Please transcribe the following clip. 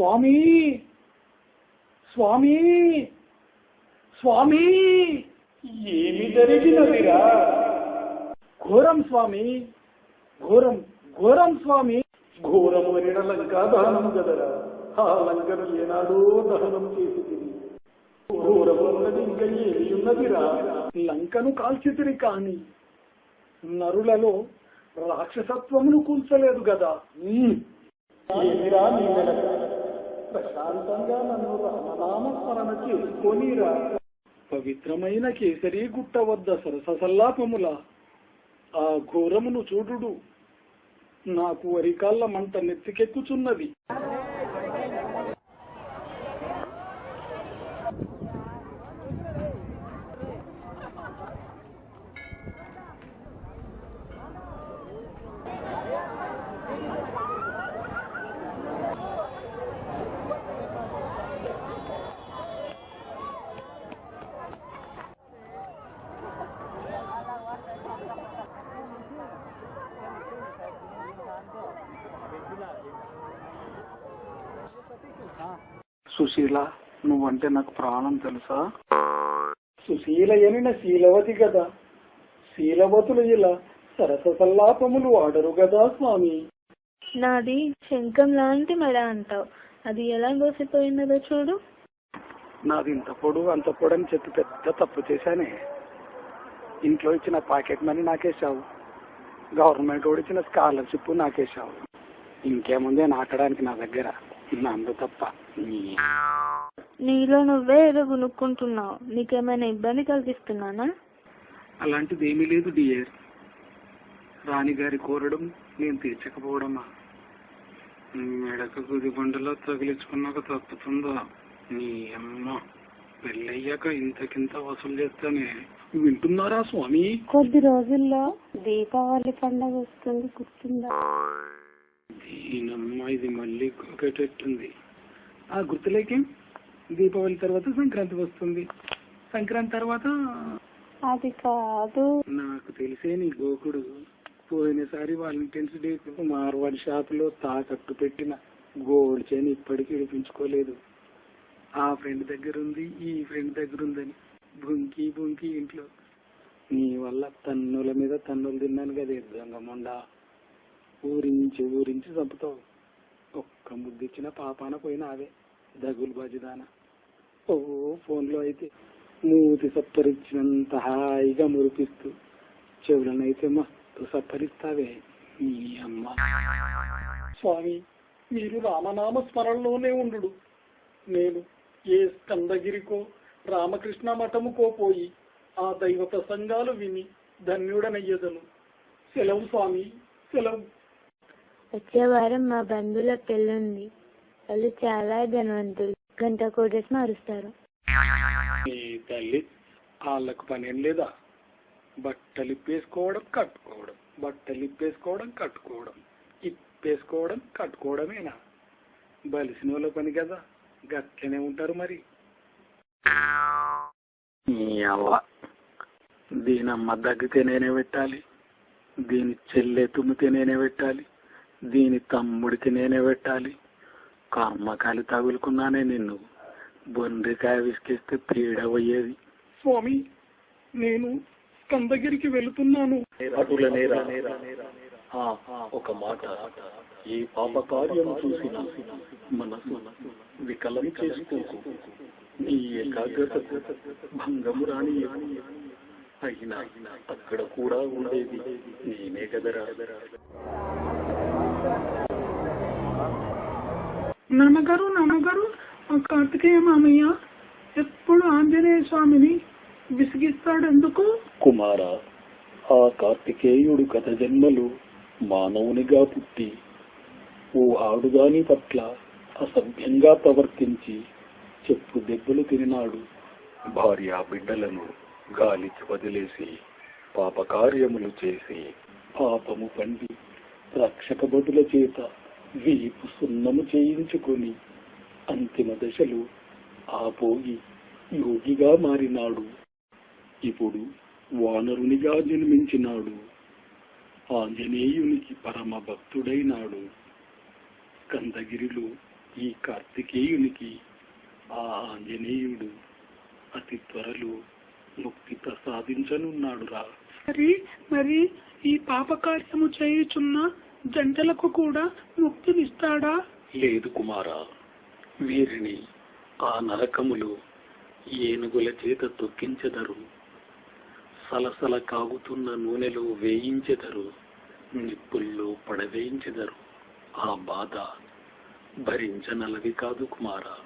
స్వామి స్వామి స్వామి, ఏమి జరిగినదిరా? ఘోరం స్వామి, ఘోరం ఘోరం స్వామి. ఘోరము అనిన లంకా దహనము గదరా. ఆ లంకను ఏనాడో దహనం చేసి ఘోరము అన్నది ఇంకా ఏమి ఉన్నదిరా? లంకను కాల్చితిరి కాని నరులలో రాక్షసత్వమును కూల్చలేదు గదా. ఏమిరా నీ వెనక? ప్రశాంతంగా నన్ను రామనామ స్మరణ చేసుకోనిరా. పవిత్రమైన కేసరి గుట్ట వద్ద సరసల్లాపముల ఆ ఘోరమును చూడుడు. నాకు వరికాళ్ళ మంట నెత్తికెక్కుచున్నది. సుశీల, నువ్వంటే నాకు ప్రాణం తెలుసా? సుశీల ఎనిన శీలవతి గదా. శీలవతులు ఇలా సరసల్లాపములు ఆడరు గదా స్వామి. నాది శంఖం లాంటి మెడ అంటావు, అది ఎలా గోసిపోయినదో చూడు. నాది ఇంత పొడు అంత పొడని చెప్పి పెద్ద తప్పు చేశానే. ఇంట్లో ఇచ్చిన పాకెట్ మనీ నాకేశావు, గవర్నమెంట్ కూడా ఇచ్చిన స్కాలర్షిప్ నాకేశావు. ఇంకేముందే నాటడానికి నా దగ్గర, నందు తప్ప. నీలో నువ్వే ఏదో గునుక్కుంటున్నావు. నీకేమైనా ఇబ్బంది కలిగిస్తున్నానా? అలాంటిది ఏమీ లేదు డియర్. రాణిగారి కోరడం నేను తీర్చకపోవడమా? మెడకు గుదిబండలో తగిలించుకున్నాక తప్పుతుందా? నీ అమ్మ, పెళ్ళయ్యాక ఇంతకింత వసూలు చేస్తానే. వింటున్నారా స్వామి? కొద్ది రోజుల్లో దీపావళి పండుగ వస్తుంది, గుర్తుందా? దీనమ్మ, ఇది మళ్ళీ కొట్టేటట్టుంది. ఆ గుర్తులేకేం? దీపావళి తర్వాత సంక్రాంతి వస్తుంది, సంక్రాంతి తర్వాత అది కాదు. నాకు తెలిసే నీ గోకుడు. పోయినసారి వాలంటైన్స్ డే మార్వాడి షాప్ లో తాకట్టు పెట్టిన గోల్డ్ చైన్ ఇప్పటికీ విడిపించుకోలేదు. ఆ ఫ్రెండ్ దగ్గర ఉంది, ఈ ఫ్రెండ్ దగ్గర ఉందని బుంకి బుంకి ఇంట్లో. నీ వల్ల తన్నుల మీద తన్నులు తిన్నాను కదా దొంగముండా. ఊరించి ఊరించి చంపుతావు. ఒక్క ముద్దిచ్చిన పాపాన పోయిన అవే దగులు బాజుదాన. ఓ ఫోన్లో అయితే మూతి సప్పరిచ్చినంత హాయిగా మురిపిస్తూ, చెవులనైతే మస్తు సప్పరిస్తావే నీ అమ్మ. స్వామి, మీరు రామనామ స్మరణలోనే ఉండు. నేను ఏ స్కందగిరికో రామకృష్ణ మఠముకో పోయి ఆ దైవ ప్రసంగాలు విని ధన్యుడనయ్యదను. సెలవు స్వామి, సెలవు. వచ్చే వారం మా బంధువుల పెళ్ళుంది. వాళ్ళు చాలా ధనవంతులు, గంట కోటేసి మారుస్తారు. నీ తల్లి, వాళ్ళకు పనేం లేదా? బట్టలు ఇప్పేసుకోవడం కట్టుకోవడం, బట్టలు ఇప్పేసుకోవడం కట్టుకోవడం, ఇప్పేసుకోవడం కట్టుకోవడమేనా? బలిసిన వాళ్ళ పని కదా, గట్లనే ఉంటారు మరి. దీనమ్మ దగ్గితే నేనే పెట్టాలి, దీని చెల్లె తుమ్మితే నేనే పెట్టాలి, దీని తమ్ముడికి నేనే పెట్టాలి. కర్మకాలి తగులుకున్నానే నిన్ను. బొండ్రికాయ విసికిస్తే పీడ పోయేది. స్వామి, నేను కందగిరికి వెళుతున్నాను. ఒక మాట, ఈ పాప కార్యము చూసిన మనసు వికలం చేసుకోకు. నీ ఏకాగ్రత భంగము రాని. అయినా అక్కడ కూడా ఉండేది నేనే కదరా. నాన్నగారు, నాన్నగారు, ఆ కార్తికేయ మామయ్య ఎప్పుడు ఆంజనేయ స్వామిని విసిగిస్తాడు ఎందుకు? కుమార, ఆ కార్తికేయుడు గత జన్మలు మానవునిగా పుట్టి ఓ ఆడుదాని పట్ల అసభ్యంగా ప్రవర్తించి చెప్పు దెబ్బలు తినినాడు. భార్య బిడ్డలను గాలికి వదిలేసి పాపకార్యములు చేసి పాపము పండి రక్షక భటుల చేత వీపు సున్నము చేయించుకొని అంతిమ దశలో ఆ పోగి యోగిగా మారినాడు. ఇప్పుడు వానరునిగా జన్మించినాడు. ఆంజనేయునికి పరమ భక్తుడైనాడు. కందగిరిలో ఈ కార్తికేయునికి ఆ ఆంజనేయుడు అతి త్వరలో ముక్తి ప్రసాదించనున్నాడురా. మరి ఈ పాపకార్యము చేయుచున్న జంటలకు కూడా ముక్తినిస్తాడా? లేదు కుమారా, వీరిని ఆ నరకములో ఏనుగుల చేత తొక్కించెదరు, సలసల కాగుతున్న నూనెలో వేయించెదరు, నిప్పుల్లో పడవేయించెదరు. ఆ బాధ భరించనలవి కాదు కుమారా.